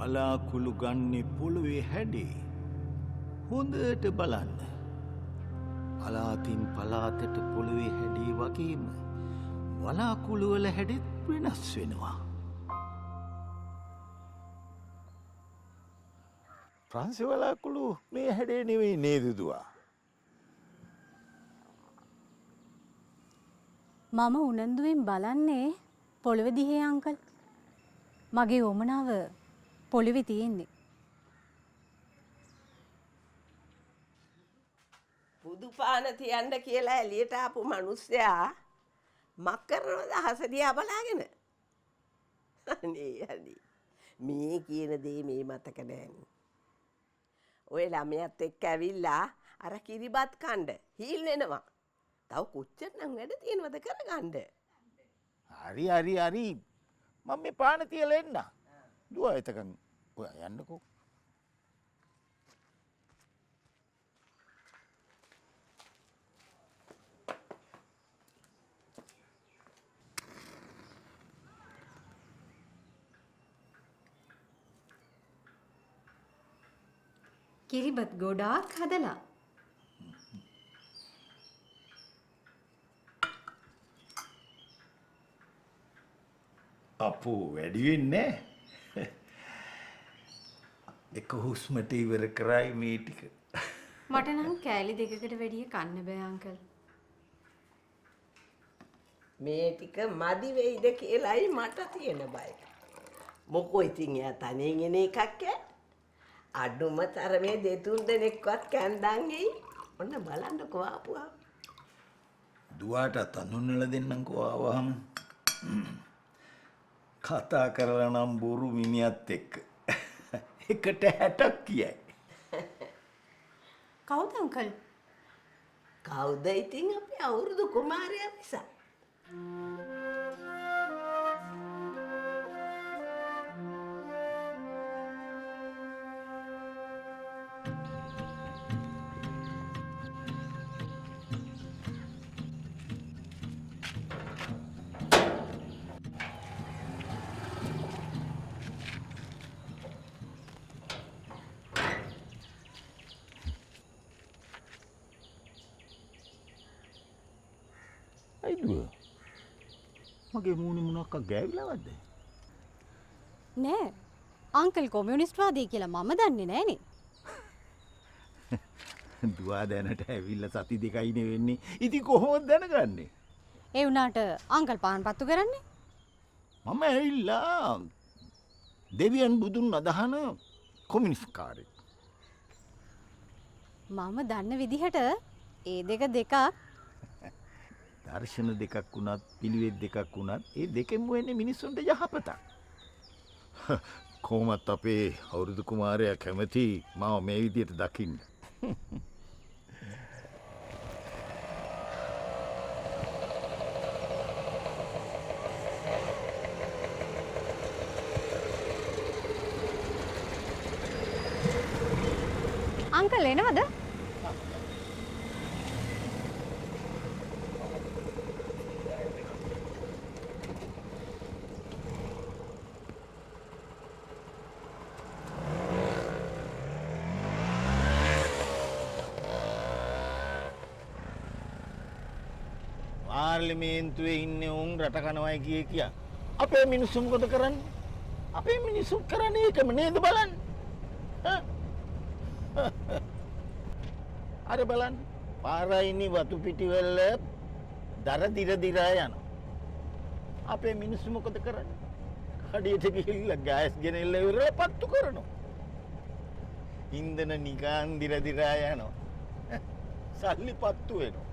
වලාකුළු ගන්නේ පොළොවේ හැඩේ. හොඳට බලන්න. පලාතින් පලාතට පොළොවේ හැඩේ වගේම වලාකුළු වල හැඩෙත් වෙනස් වෙනවා. ප්‍රංශ වලාකුළු මේ හැඩේ නෙවෙයි නේද දුවා? මම උනන්දුවෙන් බලන්නේ පොළොව දිහේ අංකල්. මගේ වමනාව පොළොවේ තියෙන්නේ. බුදු පාන තියන්න කියලා එළියට ආපු මිනිස්සයා මක් කරනවද අහස දිහා බලාගෙන? අනේ මේ කියන දේ මේ මතක නෑනේ. ඔය ළමයාත් එක්ක ඇවිල්ලා අර කිරිබත් කණ්ඩ හීල් වෙනවා. තව කොච්චරනම් වැඩ තියෙනවද කරගන්න? හරි. මම මේ පාන තියලා එන්න. දුවා එතකන් ඔයා යන්නකෝ. කිරිබත් ගොඩාක් හදලා. අපෝ වැඩි වෙන්නේ නැහැ. එක හුස්මට ඉවර කරයි මේ ටික. මට නම් කෑලි දෙකකට වැඩිය කන්න බෑ අංකල්. මේ ටික මදි වෙයිද කියලායි මට තියෙන බය. මොකෝ ඉතින් එයා තනියෙන් එන එකක් ඈ. අඩුම තරමේ දෙතුන් දෙනෙක්වත් කැන්දන් එයි. ඔන්න බලන්නකෝ ආපුවා. දුවාට අනුන්නල දෙන්නම්කෝ ආවහම. කතා කරලා නම් බොරු මිනිහත් එක්ක. එකට 60ක් කියයි. කවුද අංකල්? කවුද ඉතින් අපේ අවුරුදු කුමාරයා නිසා. අයිදුව මගේ මූණේ මොනක්ක ගෑවිලාවද? නෑ අංකල් කොමියුනිස්ට්වාදී කියලා මම දන්නේ නෑනේ. දුවා දැනට ඇවිල්ලා සති දෙකයිනේ වෙන්නේ. ඉතින් කොහොමද දැනගන්නේ? ඒ වුණාට අංකල් පාන් පත්තු කරන්නේ? මම ඇවිල්ලා දෙවියන් බුදුන් අදහන කොමියුනිස්ට් කාරයෙක්. මම දන්න විදිහට ඒ දෙකක් දර්ශන දෙකක් වුණත් පිළිවෙත් දෙකක් වුණත් ඒ දෙකෙන්ම වෙන්නේ මිනිස්සුන්ට යහපතක්. කොහොමත් අපේ අවුරුදු කුමාරයා කැමති මාව මේ විදියට දකින්න. අංකල් එනවද? පාර්ලිමේන්තුවේ ඉන්නේ උන් රට කනවයි කිය. අපේ මිනිස්සු මොකද කරන්නේ? අපේ මිනිස්සු කරන්නේ ඒකම නේද බලන්න. අර බලන්න පාරයිනි වතු පිටිවල දර දිරා යනවා. අපේ මිනිස්සු මොකද කරන්නේ? කඩියට ගිහිල්ලා ගෑස් ගෙනල්ලා ඉවරලා පත්තු කරනවා. ඉන්ධන නිකන් දිරා යනවා. සල්ලි පත්තු වෙනවා.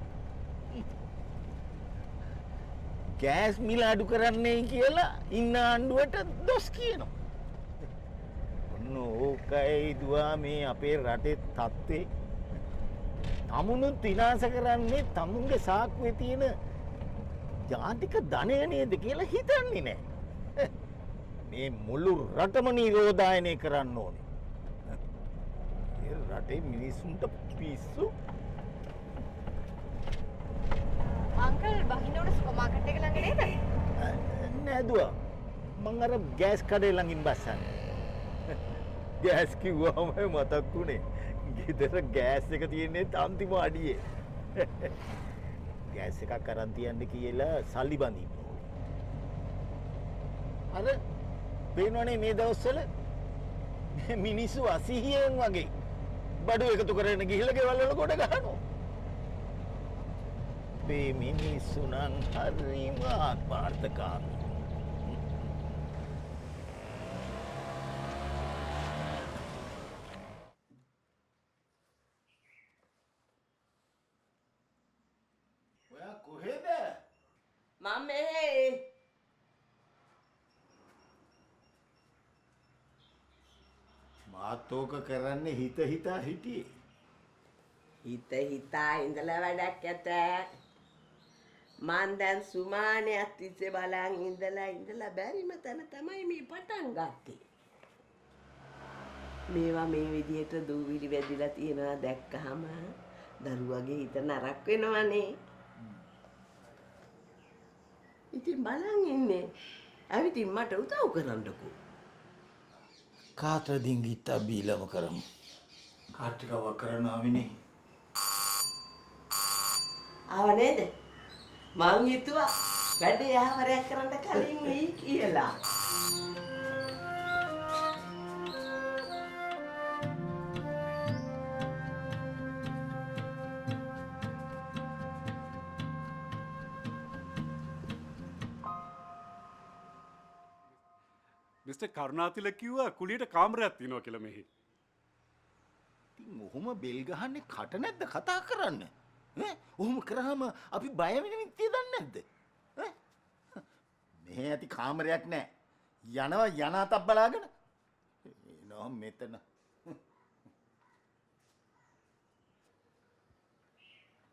ගෑස් මිල අඩු කරන්නේ කියලා ඉන්න ආණ්ඩුවට දොස් කියනවා. ඔන්න ඕකයි දුවා මේ අපේ රටේ තත්ත්වේ. තමුණුත් විනාශ කරන්නේ තමුන්ගේ සාක්කුවේ තියෙන ජාතික ධනය නේද කියලා හිතන්නේ නැහැ. මේ මුළු රටම නිරෝධායනය කරන්න ඕනේ. ඒ රටේ මිනිස්සුන්ට පිස්සු. අංකල් බහිනෝඩ සුපර් මාකට් එක ළඟ නේද? නෑ දුවා. මං අර ගෑස් කඩේ ළඟින් බස්සන්නේ. ගෑස් කිව්වම මතක් වුණේ. ගෙදර ගෑස් එක තියෙන්නේ අන්තිම අඩියේ. ගෑස් එකක් අරන් තියන්න කියලා සල්ලි බඳින්න ඕනේ. අර පේනවනේ මේ දවස්වල මිනිස්සු අසිහියෙන් වගේ බඩු එකතු කරගෙන ගිහිල්ලා ගෙවල් වල ගොඩ ගහනවා. මේ මිනිස්සු නම් හරිම ආත්මార్థකාමී. ඔයා කොහෙද? මම මෙහෙ මාත් ඕක කරන්නේ හිත හිතා හිටියේ. හිත හිතා ඉඳලා වැඩක් ඇත. මං දැන් සුමානයක් තිස්සේ බලන් ඉඳලා බැරිම තැන තමයි මේ පටන් ගත්තේ. මේවා මේ විදිහට දූවිලි වැදිලා තියෙනවා දැක්කහම දරුවගේ හිත නරක් වෙනවනේ. ඉතින් බලන් ඉන්නේ. ඇවිතින් මට උදව් කරන්නකෝ. කාටද ඉංගිත්තා බීලම කරමු. කාටිකව කරනවානේ. ආව නේද? මං හිතුවා වැඩේ ආවරයක් කරන්න කලින් වෙයි කියලා. මිස්ටර් කරුණාතිල කිව්වා කුලියට කාමරයක් තියෙනවා කියලා මෙහි. ඉතින් ඔහොම බෙල් ගහන්නේ කට නැද්ද කතා කරන්න? ඈ ඔහොම කරාම අපි බය වෙන විදිය දන්නේ නැද්ද? ඈ මෙහෙ ඇති කාමරයක් නැහැ. යනවා යන අතක් බලාගෙන එනවා මෙතන.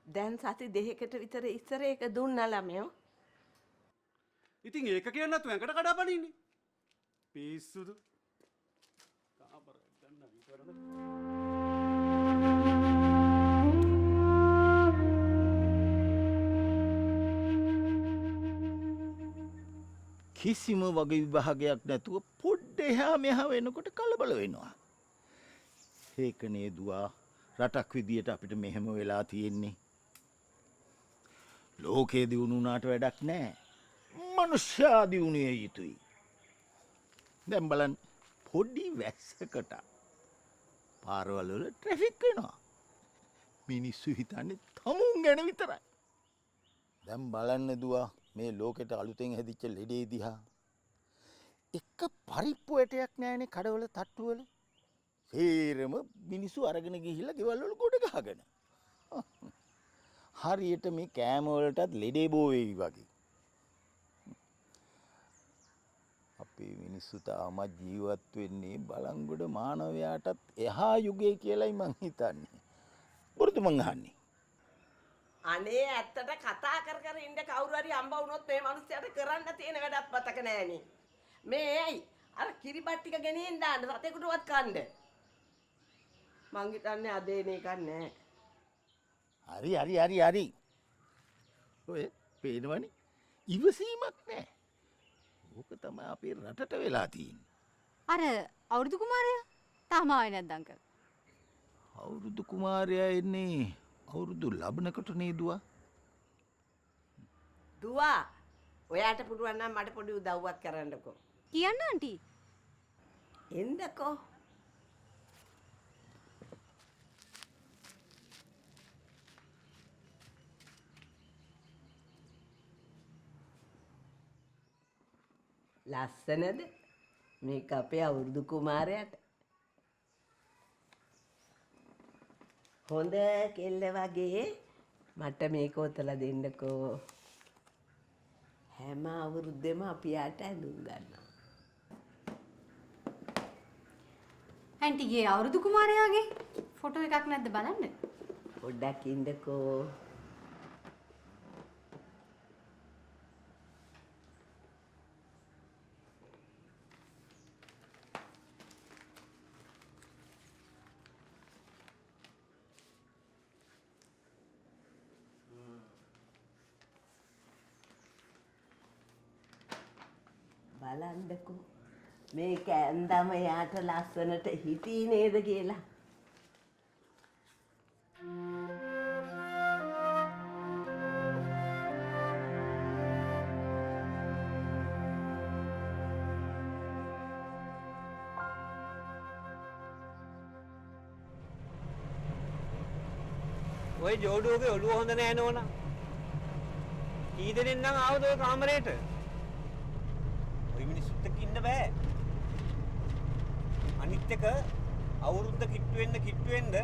දැන් සති දෙකකට විතර ඉස්සර එක දුන්නා ළමයෝ. ඉතින් ඒක කියන්න නැතුව ඇඟට කඩා පනින්නේ. පිස්සුදු. කාමරයක් ගන්න විතරනේ. කිසිම වගේ විභාගයක් නැතුව පොඩ්ඩ එහා මෙහා වෙනකොට කලබල වෙනවා. ඒකනේ දුවා රටක් විදියට අපිට මෙහෙම වෙලා තියෙන්නේ. ලෝකේ දියුණු වුණාට වැඩක් නැහැ. මනුෂ්‍යයා දියුණු විය යුතුයි. දැන් බලන්න පොඩි වැස්සකට පාරවල් වල ට්‍රැෆික් වෙනවා. මිනිස්සු හිතන්නේ තමුන් ගැන විතරයි. දැන් බලන්න දුවා මේ ලෝකෙට අලුතෙන් හැදිච්ච ලෙඩේ දිහා. එක පරිප්පු ඇටයක් නැහැනේ කඩවල තට්ටුවල. සේරම මිනිස්සු අරගෙන ගිහිල්ලා ගෙවල් වල ගොඩ ගහගෙන. හරියට මේ කෑම වලටත් ලෙඩේ බෝ වෙවි වගේ. අපේ මිනිස්සු තාමත් ජීවත් වෙන්නේ බලංගොඩ මානවයාටත් එහා යුගයේ කියලායි මං හිතන්නේ. බුරුතු මං අහන්නේ. අනේ ඇත්තට කතා කර කර ඉන්න කවුරු හරි හම්බ වුණොත් මේ මිනිස්සයාට කරන්න තියෙන වැඩක් මතක නෑනේ. මේ ඇයි අර කිරිබත් ටික ගෙනින් දාන්න සතෙකුටවත් කන්න. මං හිතන්නේ අදේ නේ කන්නේ. හරි. ඔය පේනවනේ ඉවසීමක් නැහැ. ඕක තමයි අපේ රටට වෙලා තියෙන්නේ. අර අවුරුදු කුමාරයා තාම ආවේ නැද්ද අංකල්? අවුරුදු කුමාරයා එන්නේ අවුරුදු ලබනකොට නේදුවා. දුවා ඔයාට පුළුවන් නම් මට පොඩි උදව්වක් කරන්නකෝ. කියන්න ආන්ටි. එන්නකෝ. ලස්සනද? මේක අපේ අවුරුදු කුමාරයාට. හොඳ කෙල්ල වගේ මට මේක ඔතලා දෙන්නකෝ. හැම අවුරුද්දෙම අපි යාට ඇඳුම් ගන්නවා. ආන්ටිගේ අවුරුදු කුමාරයාගේ ෆොටෝ එකක් නැද්ද බලන්න? පොඩ්ඩක් ඉන්නකෝ. බලන්නකෝ මේ කෑන්දම යාට ලස්සනට හිටී නේද කියලා. ඔය ජෝඩුවගේ ඔළුව හොඳ නෑ නෝනා. කී දෙනෙක් නම් ආවද ඔය කාමරේට? ඔය මිනිස්සුත් එක්ක ඉන්න බෑ. අනිත් එක අවුරුද්ද කිට්ටු වෙන්න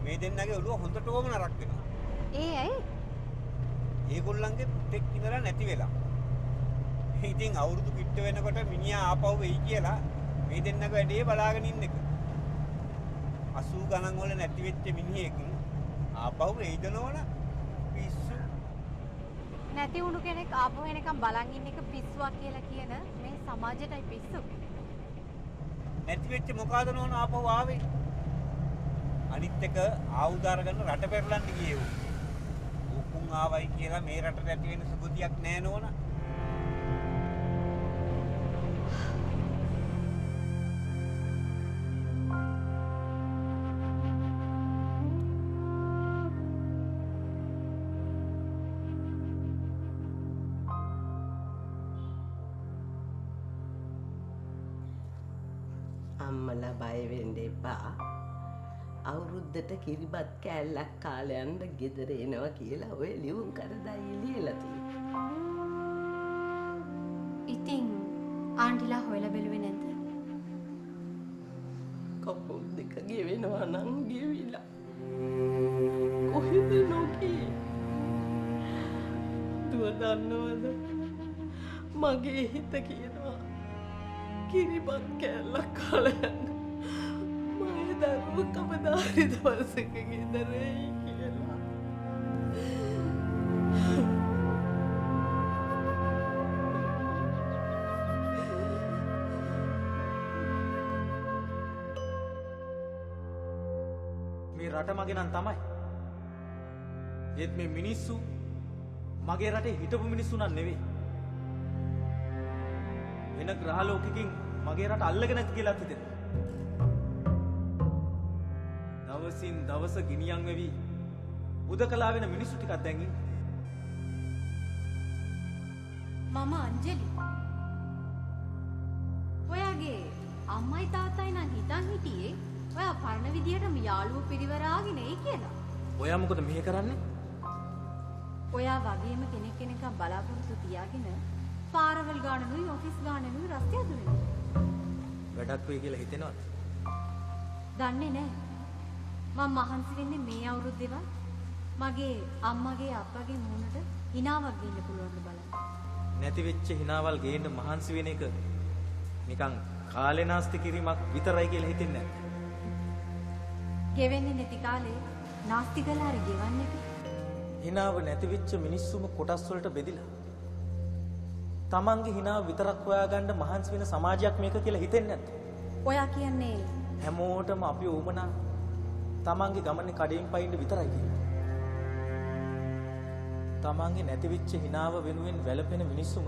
මේ දෙන්නගේ ඔළුව හොඳටම නරක් වෙනවා. ඒ ඇයි? ඒගොල්ලන්ගේ පුතෙක් ඉඳලා නැති වෙලා. ඉතින් අවුරුදු කිට්ටු වෙනකොට මිනිහා ආපහු වෙයි කියලා මේ දෙන්නගේ වැඩේ බලාගෙන ඉන්න එක. 80 ගණන් වල නැති වෙච්ච මිනිහෙක් ආපහු එයිද නෝනා? පිස්සු. නැති වුණු කෙනෙක් ආපහු එනකම් බලන් ඉන්න එක පිස්සුවක් කියලා කියන මේ සමාජයටයි පිස්සු. නැති වෙච්ච මොකಾದ නෝනා ආපහු ආවේ? අනිත් එක ආයුධ අරගෙන රට පෙරලන්න ගියේ උන්. උකුන් ආවයි කියලා මේ රටට ඇති වෙන සුගතියක් නෑ නෝනා. අම්මලා බය වෙන්න එපා. අවුරුද්දට කිරිබත් කෑල්ලක් කාලා යන්න ගෙදර එනවා කියලා ඔය ලියුම් කරදායි ලියලා තියෙනවා. ඉතින් ආන්ටිලා හොයලා බැලුවේ නැද්ද? කපුල් දෙක ගෙවෙනවා නම් ගෙවිලා. කොහෙද නොකී? දුව දන්නවද? මගේ හිත කියනවා කිරිබත් කෑල්ලක් කාලා යන්න. මගේ දරුව කවදාහරි දවසක ගෙදර එයි කියලා. මේ රට මගේ නම් තමයි. ඒත් මේ මිනිස්සු මගේ රටේ හිටපු මිනිස්සු නම් නෙවෙයි. වෙන ග්‍රහ ලෝකකින් මගේ රට අල්ලගෙන කියලා හිතෙනවා. දවසින් දවස ගිනියම් වෙවි උදකලා වෙන මිනිස්සු ටිකක් දැන් ඉන්නේ. මම අංජලි. ඔයාගේ අම්මයි තාත්තයි නම් හිතන් හිටියේ ඔයා පරණ විදියටම යාළුවෝ පිරිවරාගෙන එයි කියලා. ඔයා මොකද මෙහෙ කරන්නේ? ඔයා වගේම කෙනෙක් කෙනෙක්ව බලාපොරොත්තු තියාගෙන පාරවල් ගානනුයි ඔෆිස් ගානනුයි රස්ತೆ අදුනේ. වැඩක් වෙයි කියලා හිතෙනවද? දන්නේ නැහැ. මම මහන්සි වෙන්නේ මේ අවුරුද්දේවත් මගේ අම්මගේ අප්පගේ මූණට හිනාවක් ගන්න පුළුවන් බලන්න. නැති වෙච්ච හිනාවල් ගේන්න මහන්සි වෙන එක නිකන් කාලේ නාස්ති කිරීමක් විතරයි කියලා හිතෙන්නේ නැහැ. ගෙවෙන්නේ නැති කාලේ නාස්ති කළා හරි ගෙවන්න එක. හිනාව නැති වෙච්ච මිනිස්සුම කොටස් වලට බෙදිලා තමන්ගේ හිනාව විතරක් හොයාගන්න මහන්සි වෙන සමාජයක් මේක කියලා හිතෙන්නේ නැද්ද? ඔයා කියන්නේ හැමෝටම අපි ඕමනා තමන්ගේ ගමනේ කඩේන් පයින්න විතරයි කියලා. තමන්ගේ නැති වෙච්ච හිනාව වෙනුවෙන් වැළපෙන මිනිස්සුම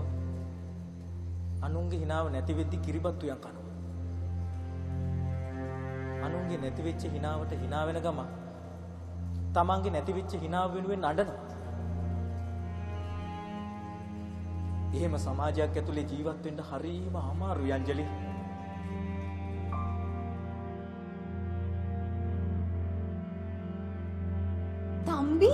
අනුන්ගේ හිනාව නැති වෙද්දි කිරිබත් උයන් කනවා. අනුන්ගේ නැති වෙච්ච හිනාවට hina වෙන ගම තමන්ගේ නැති වෙච්ච හිනාව වෙනුවෙන් අඬනවා. එහෙම සමාජයක් ඇතුලේ ජීවත් වෙන්න හරිම අමාරුයි අංජලි. තම්බි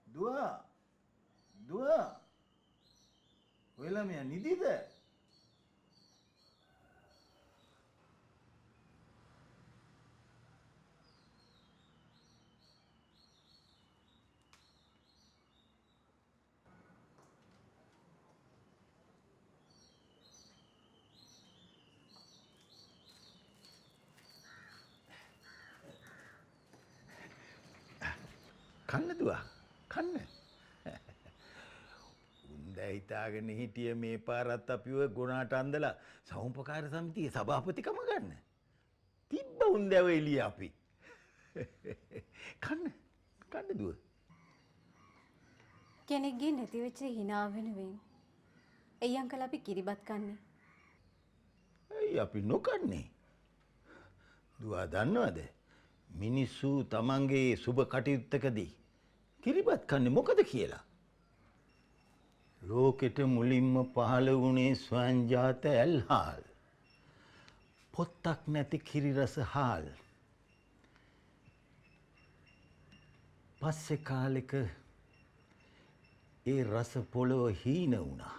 දුව ඔයලා මෙයා නිදිද? කන්න දුවා කන්න. උන්ද හිතාගෙන හිටිය මේ පාරත් අපිව ගොනාට අන්දලා සෞම්පකාර සමිතියේ සභාපතිකම ගන්න. තිබ්බ උන්දැව එළිය අපි. කන්න දුව. කෙනෙක්ගේ නැති වෙච්ච හිනාව වෙනුවෙන් එයි අංකල් අපි කිරිබත් කන්නේ. ඇයි අපි නොකන්නේ? දුවා දන්නවද? මිනිස්සු තමන්ගේ සුබ කටයුත්තකදී කිරිබත් කන්නේ මොකද කියලා? ලෝකෙට මුලින්ම පහළ වුණේ ස්වයංජාත ඇල්හාල්. පොත්තක් නැති කිරි රස හාල්. පස්සේ කාලෙක ඒ රස පොළොව හීන වුණා.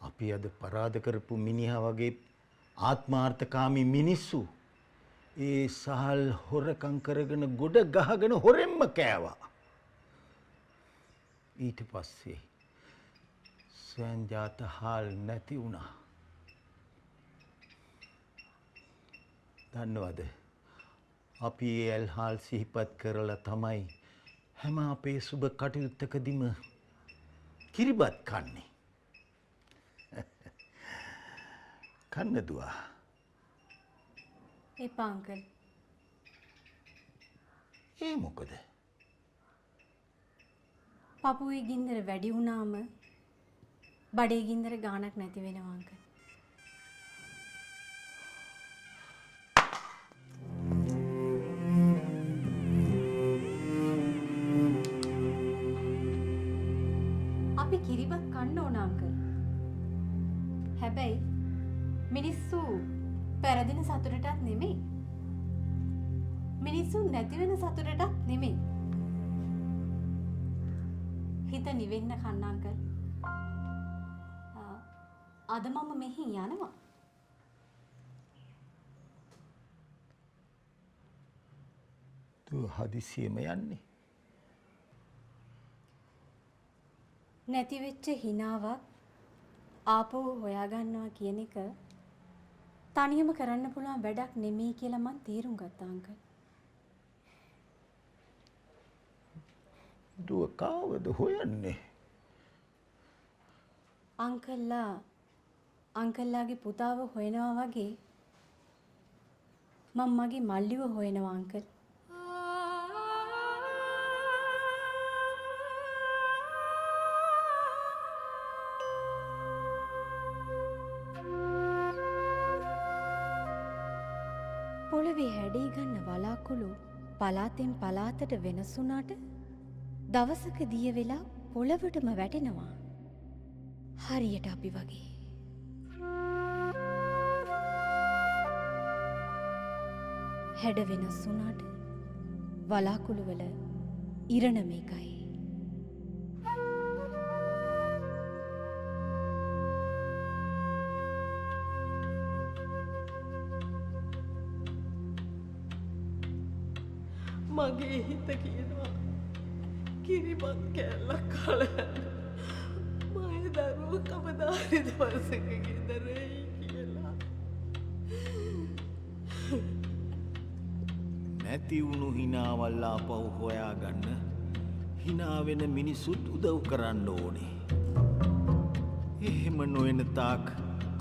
අපි අද පරාද කරපු මිනිහා වගේ ආත්මාර්ථකාමී මිනිස්සු ඒ සහල් හොරකම් කරගෙන ගොඩ ගහගෙන හොරෙන්ම කෑවා. ඊට පස්සේ ස්වයංජාත හාල් නැති වුණා. දන්නවද? අපි ඒ ඇල්හාල් සිහිපත් කරලා තමයි හැම අපේ සුබ කටයුත්තකදීම කිරිබත් කන්නේ. කන්න දුවා. එපා අංකල්. ඒ මොකද? පපුවේ ගින්දර වැඩි වුණාම බඩේ ගින්දර ගාණක් නැති වෙනවා අංකල්. අපි කිරිබත් කන්න ඕන අංකල්. හැබැයි මිනිස්සු පෙරදින සතුටටත් නෙමෙයි. මිනිස්සු නැති වෙන සතුටටත් නෙමෙයි. හිත නිවෙන්න කන්න අංකල්. අද මම මෙහි යනවා. දුව හදිසියෙම යන්නේ. නැති වෙච්ච හිනාවක් ආපහු හොයාගන්නවා කියන එක තනියම කරන්න පුළුවන් වැඩක් නෙමෙයි කියලා මං තේරුම් ගත්තා අංකල්. දුව කාවද හොයන්නේ? අංකල්ලාගේ පුතාව හොයනවා වගේ මම මගේ මල්ලිව හොයනවා අංකල්. පොළවේ හැඩී ගන්න වලාකුළු පලාතෙන් පලාතට වෙනස් වුණාට දවසක දිය වෙලා පොළවටම වැටෙනවා. හරියට අපි වගේ. හැඩ වෙනස් වුණාට වලාකුළු වල ඉරණම එකයි. මගේ හිත කියනවා කිරිබත් කෑල්ලක් කාලා මගේ දරුවෝ කවදාහරි දවසක ගෙදරයි කියලා. නැති වුණු හිනාවල් ආපහු හොයාගන්න හිනා වෙන මිනිස්සුත් උදව් කරන්න ඕනේ. එහෙම නොවන තාක්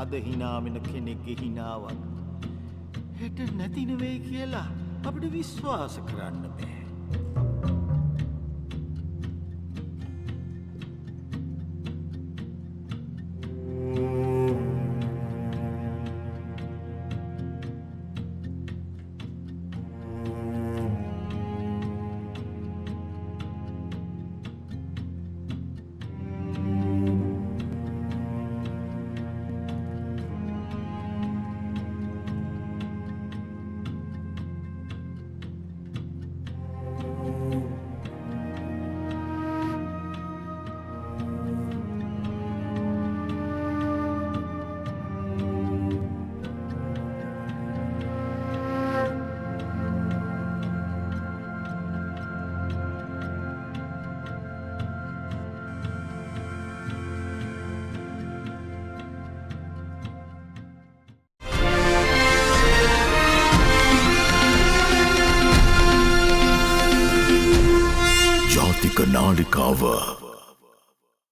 අද හිනා වෙන කෙනෙක්ගේ හිනාවක් හෙට නැති නෙවෙයි කියලා අපිට විශ්වාස කරන්න බෑ. ජාතික නාලිකාව